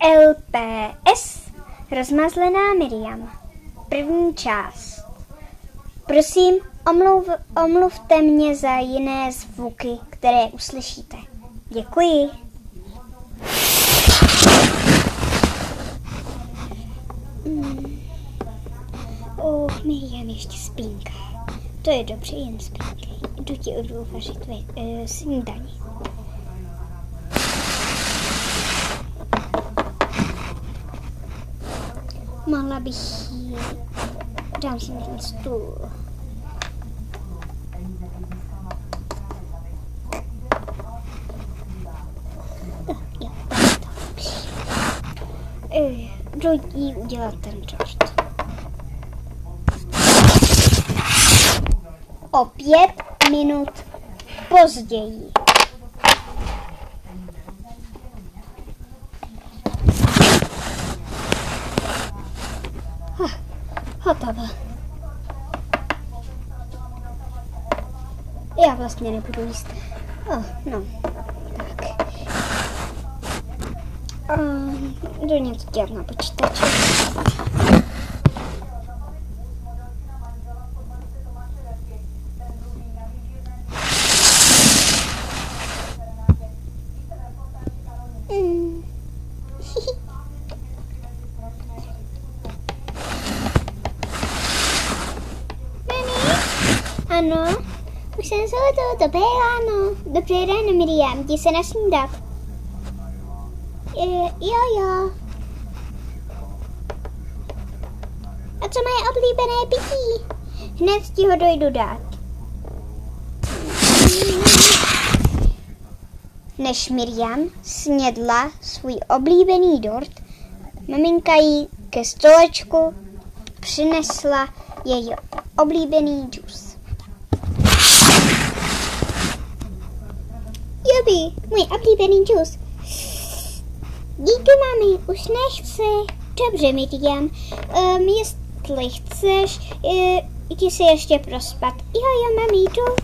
LPS Rozmazlená Miriam. První část. Prosím, omluvte mě za jiné zvuky, které uslyšíte. Děkuji. Miriam ještě spínká. To je dobře, jen spínkej. Jdu ti odvařit snídani. Mohla bych jí... Dám si na ten stůl. Jo, jdu jí udělat ten dort. O 5 minut později. Hotovo. Já vlastně nebudu jíst. No, tak. Jdu něco dělat na počítači. Ano, už jsem se toho, dobré ráno. Dobré ráno, Miriam, jdi se nasnídat. Jo. A co moje oblíbené pití? Hned ti ho dojdu dát. Než Miriam snědla svůj oblíbený dort, maminka jí ke stolečku přinesla její oblíbený džus. Jubi, můj oblíbený džus. Díky, mami, už nechci. Dobře, Miriam, jestli chceš, jdi si ještě prospat. Jo, mami, jdu.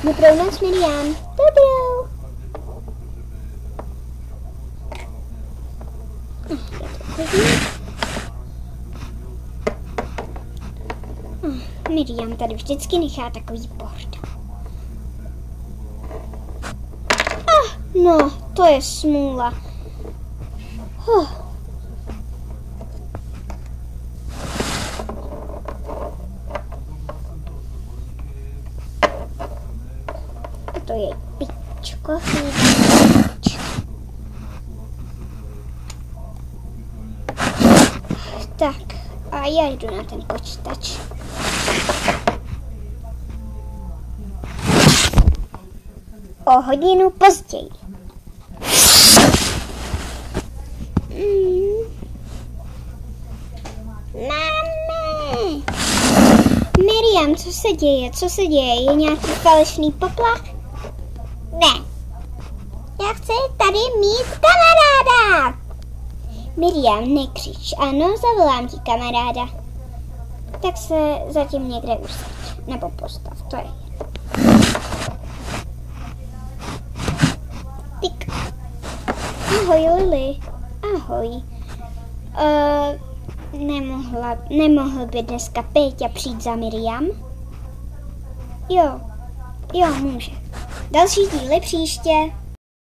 Dobrou noc, Miriam. Dobrou. Miriam tady vždycky nechá takový bordel. No, to je smůla. To je pičko. Tak, a já jdu na ten počítač. O hodinu později. Mami! Miriam, co se děje? Co se děje? Je nějaký falešný poplach? Ne. Já chci tady mít kamaráda. Miriam, nekřič. Ano, zavolám ti kamaráda. Tak se zatím někde usaď. Nebo postav, to je. Tyk. Ahoj, Lily. Ahoj. Nemohl by dneska Péťa přijít za Miriam? Jo, může. Další díly příště.